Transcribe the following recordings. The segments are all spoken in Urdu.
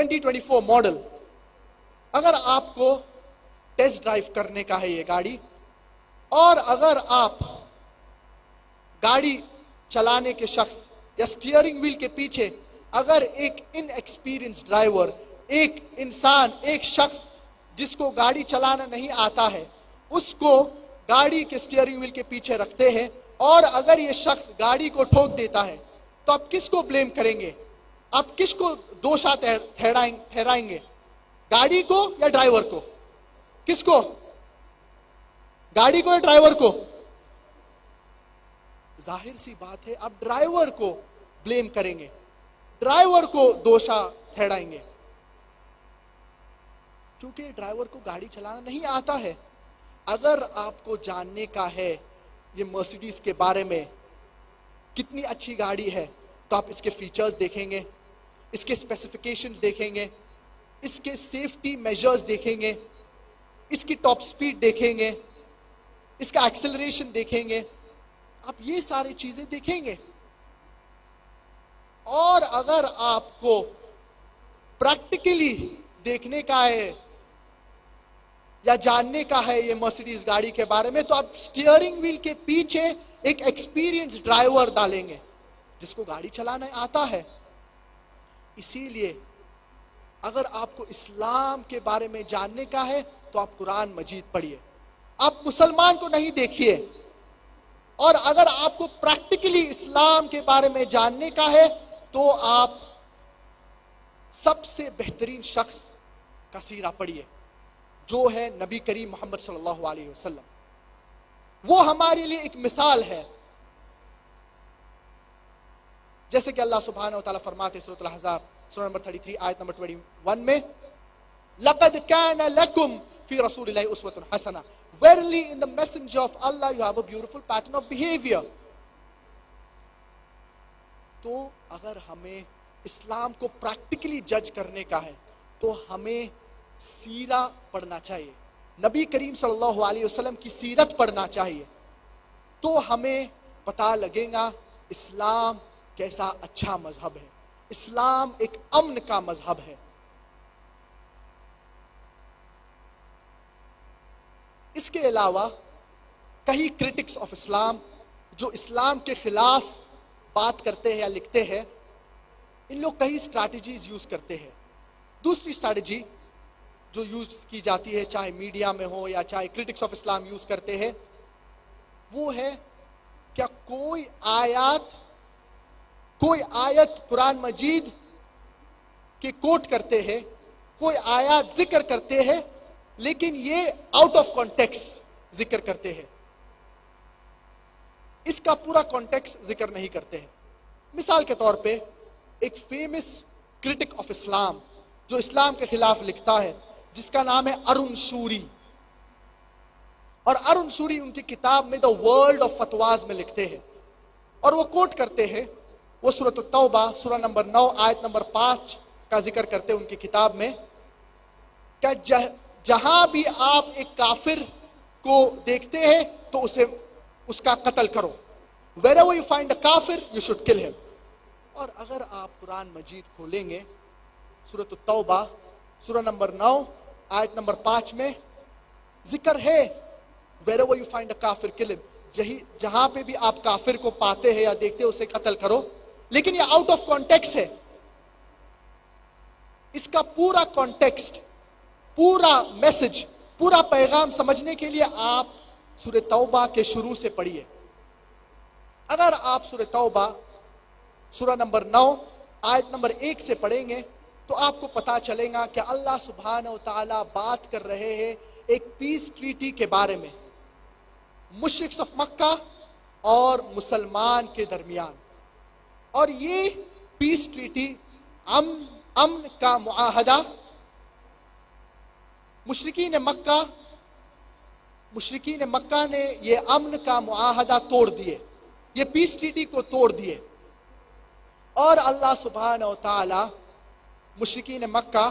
2024 ماڈل اگر آپ کو ٹیسٹ ڈرائیو کرنے کا ہے یہ گاڑی، اور اگر آپ گاڑی چلانے کے شخص یا سٹیئرنگ ویل کے پیچھے اگر ایک ان ایکسپیرینس ڈرائیور، ایک انسان، ایک شخص جس کو گاڑی چلانا نہیں آتا ہے، اس کو گاڑی کے سٹیئرنگ ویل کے پیچھے رکھتے ہیں، اور اگر یہ شخص گاڑی کو ٹھوک دیتا ہے تو آپ کس کو بلیم کریں گے؟ آپ کس کو دوشا ٹھہرائیں گے؟ گاڑی کو یا ڈرائیور کو؟ کس کو؟ گاڑی کو یا ڈرائیور کو؟ ظاہر سی بات ہے آپ ڈرائیور کو بلیم کریں گے، ڈرائیور کو دوشا ٹھہرائیں گے، کیونکہ ڈرائیور کو گاڑی چلانا نہیں آتا ہے۔ اگر آپ کو جاننے کا ہے یہ مرسیڈیز کے بارے میں کتنی اچھی گاڑی ہے، تو آپ اس کے فیچرز دیکھیں گے، اس کے اسپیسیفیکیشنز دیکھیں گے، اس کے سیفٹی میجرز دیکھیں گے، اس کی ٹاپ سپیڈ دیکھیں گے، اس کا ایکسلریشن دیکھیں گے، آپ یہ ساری چیزیں دیکھیں گے۔ اور اگر آپ کو پریکٹیکلی دیکھنے کا ہے یا جاننے کا ہے یہ مرسیڈیز گاڑی کے بارے میں، تو آپ سٹیئرنگ ویل کے پیچھے ایک ایکسپیرینس ڈرائیور ڈالیں گے جس کو گاڑی چلانا آتا ہے۔ اسی لیے اگر آپ کو اسلام کے بارے میں جاننے کا ہے تو آپ قرآن مجید پڑھیے، آپ مسلمان کو نہیں دیکھیے۔ اور اگر آپ کو پریکٹیکلی اسلام کے بارے میں جاننے کا ہے تو آپ سب سے بہترین شخص کا سیرہ پڑھیے، جو ہے نبی کریم محمد صلی اللہ علیہ وسلم۔ وہ ہمارے لیے ایک مثال ہے، جیسے کہ اللہ سبحانہ وتعالیٰ فرماتے سورۃ الاحزاب سورہ نمبر 33 آیت نمبر 21 میں، لَقَدْ كَانَ لَكُمْ فِي رَسُولِ اللَّهِ أُسْوَةٌ حَسَنَةٌ Verily in the messenger of Allah you have a beautiful pattern of behavior۔ تو اگر ہمیں اسلام کو پریکٹیکلی جج کرنے کا ہے تو ہمیں سیرہ پڑھنا چاہیے، نبی کریم صلی اللہ علیہ وسلم کی سیرت پڑھنا چاہیے، تو ہمیں پتہ لگے گا اسلام کیسا اچھا مذہب ہے، اسلام ایک امن کا مذہب ہے۔ اس کے علاوہ کئی کرٹکس آف اسلام جو اسلام کے خلاف بات کرتے ہیں یا لکھتے ہیں، ان لوگ کئی اسٹریٹجیز یوز کرتے ہیں۔ دوسری اسٹریٹجی جو یوز کی جاتی ہے، چاہے میڈیا میں ہو یا چاہے کرٹکس آف اسلام یوز کرتے ہیں، وہ ہے کیا کوئی آیت قرآن مجید کے کوٹ کرتے ہیں، کوئی آیات ذکر کرتے ہیں، لیکن یہ آؤٹ آف کانٹیکسٹ ذکر کرتے ہیں، اس کا پورا کانٹیکسٹ ذکر نہیں کرتے ہیں۔ مثال کے طور پہ ایک فیمس کرٹک آف اسلام جو اسلام کے خلاف لکھتا ہے، جس کا نام ہے ارون شوری، اور ارون شوری ان کی کتاب میں دا ورلڈ آف فتواز میں لکھتے ہیں، اور وہ کوٹ کرتے ہیں، وہ سورۃ التوبہ سورہ نمبر 9 آیت نمبر 5 کا ذکر کرتے ہیں ان کی کتاب میں، کہ جہاں بھی آپ ایک کافر کو دیکھتے ہیں تو اس کا قتل کرو، wherever you find a kafir you should kill him۔ اور اگر آپ قرآن مجید کھولیں گے سورۃ التوبہ سورہ نمبر 9 آیت نمبر 5 میں ذکر ہے wherever you find a kafir kill him، جہاں پہ بھی آپ کافر کو پاتے ہیں یا دیکھتے ہیں اسے قتل کرو، لیکن یہ آؤٹ آف کانٹیکسٹ ہے۔ اس کا پورا کانٹیکسٹ، پورا میسج، پورا پیغام سمجھنے کے لیے آپ سورہ توبہ کے شروع سے پڑھیے۔ اگر آپ سورہ توبہ سورہ نمبر 9 آیت نمبر 1 سے پڑھیں گے تو آپ کو پتا چلے گا کہ اللہ سبحانہ و تعالیٰ بات کر رہے ہیں ایک پیس ٹریٹی کے بارے میں، مشرکس آف مکہ اور مسلمان کے درمیان، اور یہ پیس ٹریٹی امن کا معاہدہ مشرکین مکہ نے یہ امن کا معاہدہ توڑ دیے، یہ پیس ٹریٹی کو توڑ دیے، اور اللہ سبحانہ و تعالی مشرکین مکہ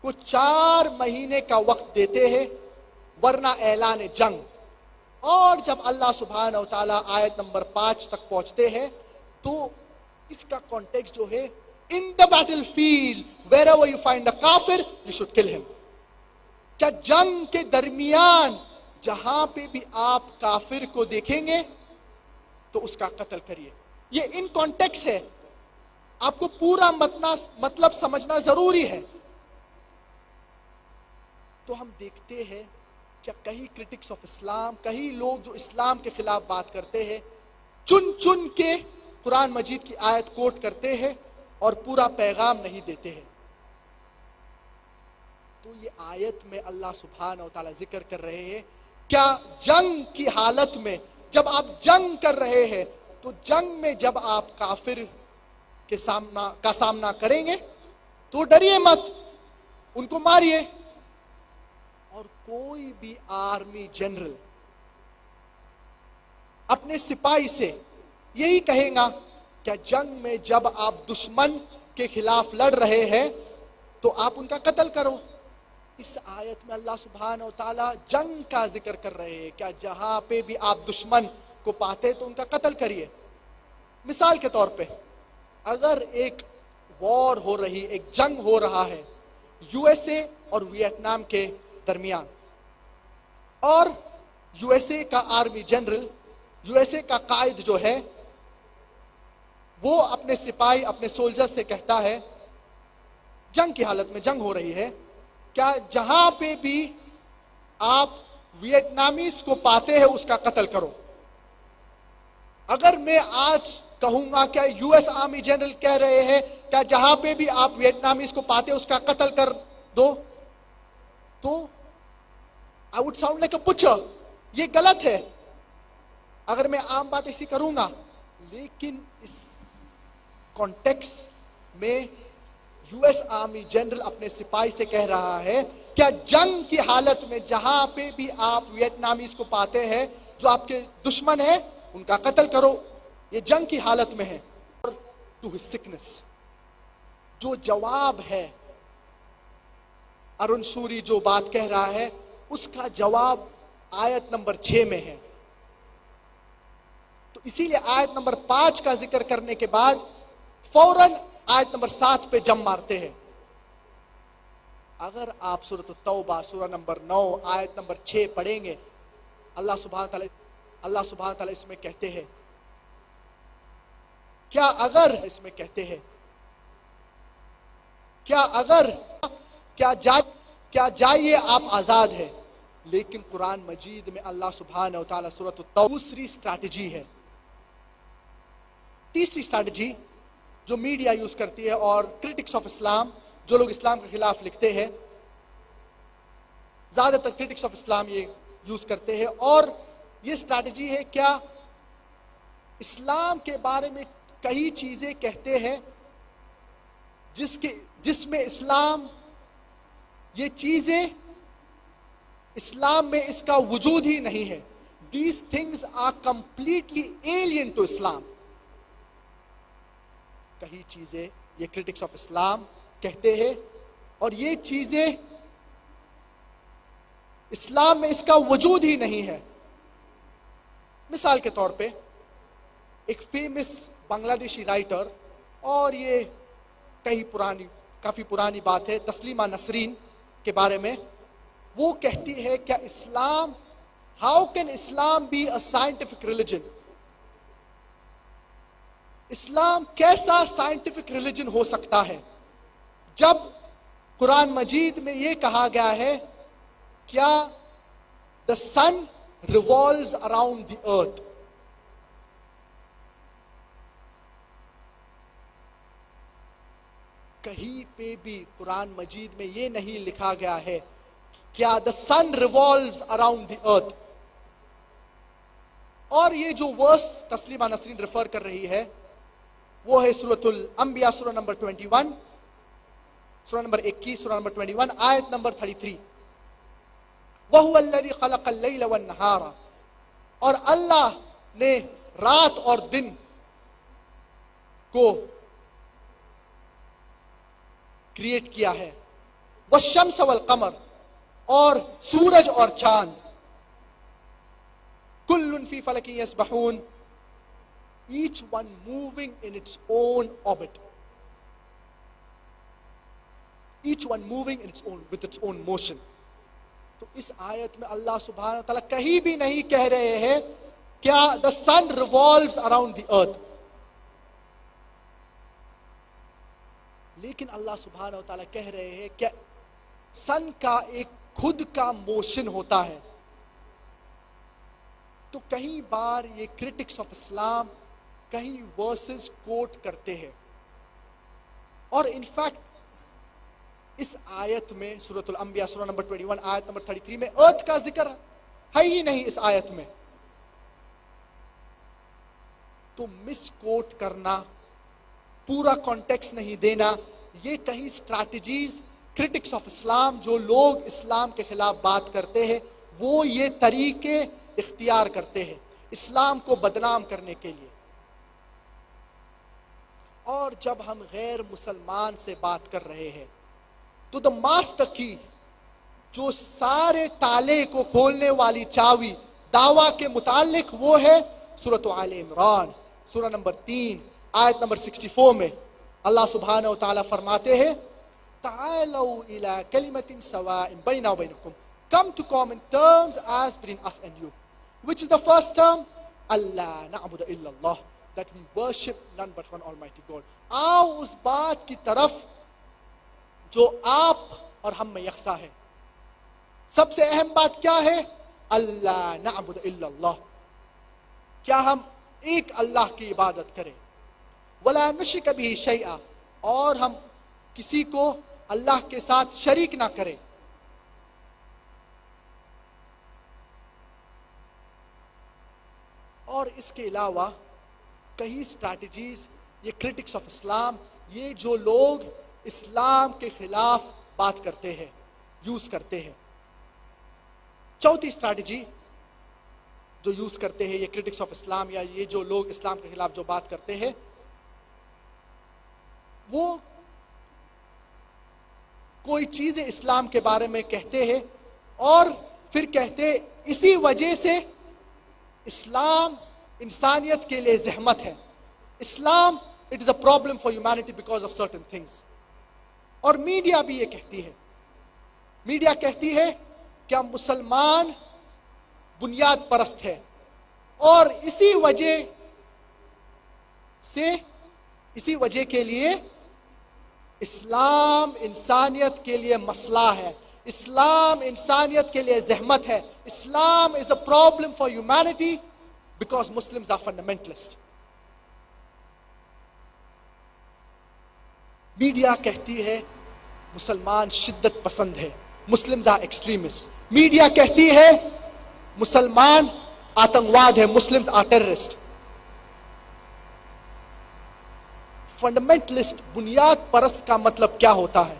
کو 4 مہینے کا وقت دیتے ہیں ورنہ اعلان جنگ۔ اور جب اللہ سبحانہ و تعالی آیت نمبر 5 تک پہنچتے ہیں تو اس کا کانٹیکسٹ جو ہے In the battlefield, wherever you find a kafir, you should kill him. کیا جنگ کے درمیان جہاں پہ بھی آپ کافر کو دیکھیں گے تو اس کا قتل کریے. یہ ان کانٹیکس ہے, آپ کو پورا مطلب سمجھنا ضروری ہے. تو ہم دیکھتے ہیں کیا کئی کرٹکس آف اسلام, کئی لوگ جو اسلام کے خلاف بات کرتے ہیں, چن چن کے قرآن مجید کی آیت کوٹ کرتے ہیں اور پورا پیغام نہیں دیتے ہیں. تو یہ آیت میں اللہ سبحانہ و تعالیٰ ذکر کر رہے ہیں کیا جنگ کی حالت میں جب آپ جنگ کر رہے ہیں تو جنگ میں جب آپ کافر کا سامنا کریں گے تو ڈریے مت, ان کو ماریے. اور کوئی بھی آرمی جنرل اپنے سپاہی سے یہی کہیں گا کہ جنگ میں جب آپ دشمن کے خلاف لڑ رہے ہیں تو آپ ان کا قتل کرو. اس آیت میں اللہ سبحانہ و تعالیٰ جنگ کا ذکر کر رہے ہیں کہ جہاں پہ بھی آپ دشمن کو پاتے تو ان کا قتل کریے. مثال کے طور پہ اگر ایک وار ہو رہی, ایک جنگ ہو رہا ہے یو ایس اے اور ویتنام کے درمیان, اور یو ایس اے کا army general, U S A کا قائد جو ہے وہ اپنے سپاہی, اپنے سولجر سے کہتا ہے جنگ کی حالت میں, جنگ ہو رہی ہے, کیا جہاں پہ بھی آپ ویتنامیز کو پاتے ہیں اس کا قتل کرو. اگر میں آج کہوں گا کہ یو ایس آرمی جنرل کہہ رہے ہیں کہ جہاں پہ بھی آپ ویتنامیز کو پاتے اس کا قتل کر دو, تو I would sound like a butcher. یہ غلط ہے اگر میں عام بات ایسی کروں گا. لیکن اس کانٹیکس میں یو ایس آرمی جنرل اپنے سپاہی سے کہہ رہا ہے کیا جنگ کی حالت میں جہاں پہ بھی آپ ویتنامیز کو پاتے ہیں جو آپ کے دشمن ہیں ان کا قتل کرو. یہ جنگ کی حالت میں ہے. اور ٹو ہز سکنس جو جواب ہے, ارون شوری جو بات کہہ رہا ہے اس کا جواب آیت نمبر 6 میں ہے. تو اسی لیے آیت نمبر 5 کا ذکر کرنے کے بعد فوراً آیت نمبر 7 پہ جم مارتے ہیں. اگر آپ سورۃ التوبہ سورہ نمبر 9 آیت نمبر 6 پڑھیں گے, اللہ سبحانہ تعالیٰ اس میں کہتے ہیں کیا جائیے آپ آزاد ہے. لیکن قرآن مجید میں اللہ سبحانہ و تعالیٰ سورۃ التوبہ دوسری اسٹریٹجی ہے. تیسری اسٹریٹجی جو میڈیا یوز کرتی ہے اور کرٹکس آف اسلام, جو لوگ اسلام کے خلاف لکھتے ہیں, زیادہ تر کرٹکس آف اسلام یہ یوز کرتے ہیں, اور یہ اسٹریٹجی ہے کیا اسلام کے بارے میں کئی چیزیں کہتے ہیں جس میں اسلام, یہ چیزیں اسلام میں اس کا وجود ہی نہیں ہے. These things are completely alien to Islam. کئی چیزیں یہ کرٹکس آف اسلام کہتے ہیں اور یہ چیزیں اسلام میں اس کا وجود ہی نہیں ہے. مثال کے طور پہ ایک فیمس بنگلہ دیشی رائٹر, اور یہ کافی پرانی بات ہے, تسلیمہ نسرین کے بارے میں, وہ کہتی ہے کہ اسلام, ہاؤ کین اسلام بی اے سائنٹیفک ریلیجن, اسلام کیسا سائنٹیفک ریلیجن ہو سکتا ہے جب قرآن مجید میں یہ کہا گیا ہے کیا the sun revolves around the earth. کہیں پہ بھی قرآن مجید میں یہ نہیں لکھا گیا ہے کیا the sun revolves around the earth. اور یہ جو ورس تسلیمہ نسرین ریفر کر رہی ہے وہ ہے سورۃ الانبیاء سورہ نمبر 21, سورہ نمبر 21, سورہ نمبر 21 آیت نمبر 33. وَهُوَ الَّذِي خَلَقَ اللَّيْلَ وَالنَّهَارَ, اور اللہ نے رات اور دن کو کریٹ کیا ہے. وَالشَّمْسَ وَالْقَمَرَ, اور سورج اور چاند. كُلٌّ فِي فَلَكٍ يَسْبَحُونَ, each one moving in its own orbit. each one moving in its own with its own motion. تو اس آیت میں اللہ سبحانہ تعالیٰ کہیں بھی نہیں کہہ رہے ہیں کیا the sun revolves around the earth. لیکن اللہ سبحانہ تعالیٰ کہہ رہے ہیں کہ سن کا ایک خود کا موشن ہوتا ہے. تو کہیں بار یہ کرٹکس آف اسلام کہیں ورسز کوٹ کرتے ہیں، اور انفیکٹ اس آیت میں سورۃ الانبیاء سورہ نمبر 21 آیت نمبر 33 میں ارتھ کا ذکر ہے ہی نہیں اس آیت میں. تو مس کوٹ کرنا، پورا کانٹیکس نہیں دینا، یہ کہیں اسٹریٹجیز کرٹکس آف اسلام جو لوگ اسلام کے خلاف بات کرتے ہیں وہ یہ طریقے اختیار کرتے ہیں اسلام کو بدنام کرنے کے لیے. اور جب ہم غیر مسلمان سے بات کر رہے ہیں تو دا ماسٹر کی، جو سارے تالے کو کھولنے والی چاوی دعویٰ کے متعلق، وہ ہے سورۃ آل عمران سورہ نمبر 3 آیت نمبر 64 میں اللہ سبحانہ و تعالیٰ فرماتے ہیں تعالوا الى کلمۃ سواء بیننا وبینکم، come to common terms as between us and you. Which is the first term? Allah na'budu illa Allah, that we worship none but one Almighty God. آؤ اس بات کی طرف جو آپ اور ہم میں یکساں ہے. سب سے اہم بات کیا ہے؟ اللہ نعبد الا اللہ، کیا ہم ایک اللہ کی عبادت کریں. ولا نشرک بہ شیئا، اور ہم کسی کو اللہ کے ساتھ شریک نہ کریں. اور اس کے علاوہ کئی اسٹریٹجیز یہ کرٹکس آف اسلام، یہ جو لوگ اسلام کے خلاف بات کرتے ہیں یوز کرتے ہیں. چوتھی اسٹریٹجی جو یوز کرتے ہیں یہ کرٹکس آف اسلام یا یہ جو لوگ اسلام کے خلاف جو بات کرتے ہیں، وہ کوئی چیزیں اسلام کے بارے میں کہتے ہیں اور پھر کہتے ہیں اسی وجہ سے اسلام انسانیت کے لیے زحمت ہے. اسلام it is a problem for humanity because of certain things. اور میڈیا بھی یہ کہتی ہے، میڈیا کہتی ہے کہ مسلمان بنیاد پرست ہے اور اسی وجہ کے لیے اسلام انسانیت کے لیے مسئلہ ہے، اسلام انسانیت کے لیے زحمت ہے. اسلام is a problem for humanity because Muslims are fundamentalist. Media کہتی ہے مسلمان شدت پسند ہے، Muslims are extremists. میڈیا کہتی ہے مسلمان آتنکواد ہے، Muslims are terrorist. فنڈامنٹلسٹ بنیاد پرست کا مطلب کیا ہوتا ہے؟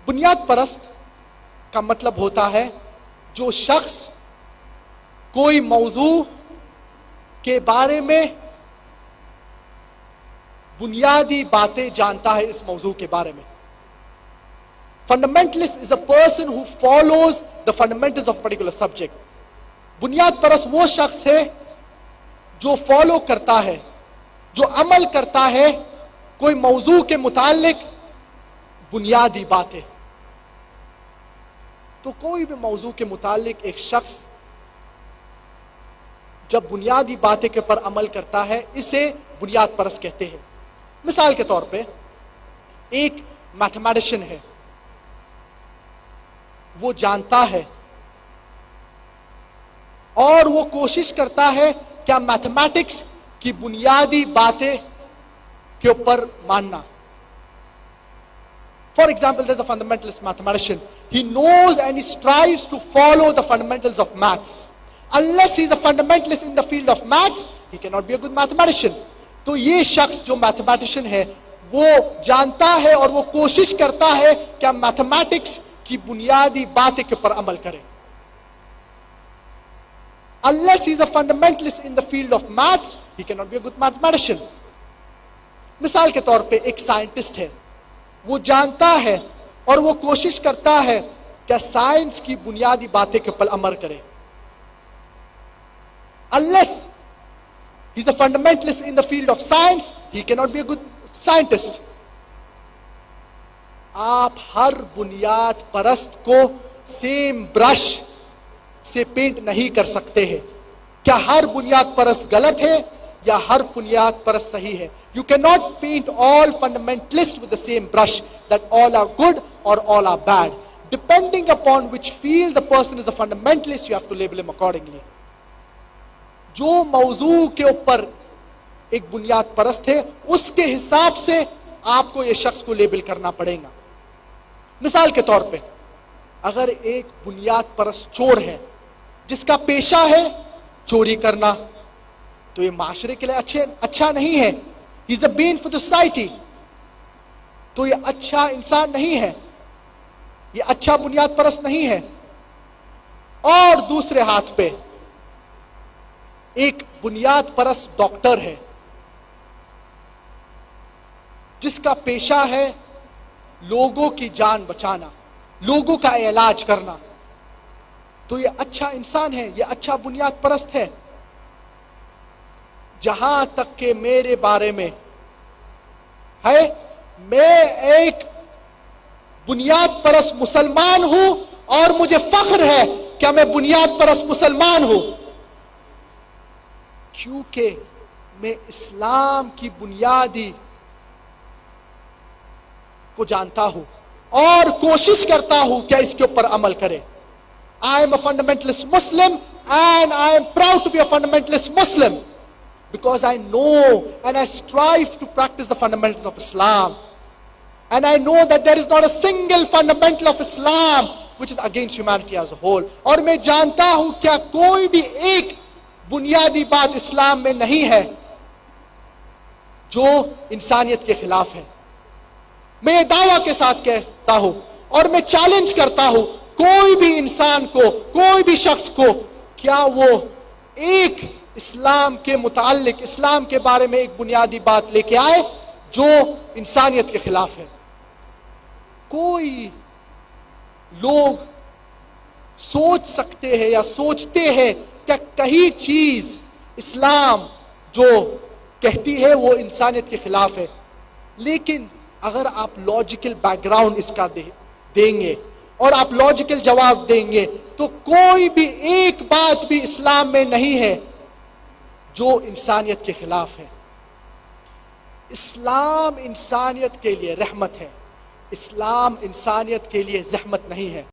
بنیاد پرست کا مطلب ہوتا ہے جو شخص کوئی موضوع کے بارے میں بنیادی باتیں جانتا ہے اس موضوع کے بارے میں. Fundamentalist is a person who follows the fundamentals of a particular subject. بنیاد پرست وہ شخص ہے جو فالو کرتا ہے، جو عمل کرتا ہے کوئی موضوع کے متعلق بنیادی باتیں. تو کوئی بھی موضوع کے متعلق ایک شخص جب بنیادی باتیں کے پر عمل کرتا ہے اسے بنیاد پرست کہتے ہیں. مثال کے طور پہ ایک میتھمیٹیشین ہے، وہ جانتا ہے اور وہ کوشش کرتا ہے کیا میتھمیٹکس کی بنیادی باتیں کے اوپر ماننا. For example, there's a fundamentalist mathematician. He knows and he strives to follow the fundamentals of maths. Unless he's a fundamentalist in the field of maths, he cannot be a good mathematician. تو یہ شخص جو میتھمیٹیشین ہے وہ جانتا ہے اور وہ کوشش کرتا ہے کہ میتھمیٹکس کی بنیادی باتیں کے پر عمل کرے. Unless he's a fundamentalist in the field of maths, he cannot be a good mathematician. مثال کے طور پہ ایک سائنٹسٹ ہے، وہ جانتا ہے اور وہ کوشش کرتا ہے کہ سائنس کی بنیادی باتیں کے پر عمل کرے. Unless he's a fundamentalist in the field of science, he cannot be a good scientist. آپ ہر بنیاد پرست کو سیم برش سے پینٹ نہیں کر سکتے ہیں. کیا ہر بنیاد پرست غلط ہے یا ہر بنیاد پرست صحیح ہے؟ You cannot paint all fundamentalists with the same brush, that all are good or all are bad. Depending upon which field the person is a fundamentalist, you have to label him accordingly. جو موضوع کے اوپر ایک بنیاد پرست ہے اس کے حساب سے آپ کو یہ شخص کو لیبل کرنا پڑے گا. مثال کے طور پہ اگر ایک بنیاد پرست چور ہے جس کا پیشہ ہے چوری کرنا، تو یہ معاشرے کے لیے اچھا نہیں ہے. He is a bane for the society. تو یہ اچھا انسان نہیں ہے، یہ اچھا بنیاد پرست نہیں ہے. اور دوسرے ہاتھ پہ ایک بنیاد پرست ڈاکٹر ہے جس کا پیشہ ہے لوگوں کی جان بچانا، لوگوں کا علاج کرنا، تو یہ اچھا انسان ہے، یہ اچھا بنیاد پرست ہے. جہاں تک کہ میرے بارے میں ہے، میں ایک بنیاد پرست مسلمان ہوں اور مجھے فخر ہے کہ میں بنیاد پرست مسلمان ہوں، کیونکہ میں اسلام کی بنیادی کو جانتا ہوں اور کوشش کرتا ہوں کہ اس کے اوپر عمل کرے. I am a fundamentalist Muslim and I am proud to be a fundamentalist Muslim because I know and I strive to practice the fundamentals of Islam. And I know that there is not a single fundamental of Islam which is against humanity as a whole. اور میں جانتا ہوں کیا کوئی بھی ایک بنیادی بات اسلام میں نہیں ہے جو انسانیت کے خلاف ہے. میں یہ دعویٰ کے ساتھ کہتا ہوں اور میں چیلنج کرتا ہوں کوئی بھی انسان کو، کوئی بھی شخص کو، کیا وہ ایک اسلام کے متعلق، اسلام کے بارے میں ایک بنیادی بات لے کے آئے جو انسانیت کے خلاف ہے. کوئی لوگ سوچ سکتے ہیں یا سوچتے ہیں کہ کہیں چیز اسلام جو کہتی ہے وہ انسانیت کے خلاف ہے، لیکن اگر آپ لاجیکل بیک گراؤنڈ اس کا دیں گے اور آپ لاجیکل جواب دیں گے تو کوئی بھی ایک بات بھی اسلام میں نہیں ہے جو انسانیت کے خلاف ہے. اسلام انسانیت کے لیے رحمت ہے، اسلام انسانیت کے لیے زحمت نہیں ہے.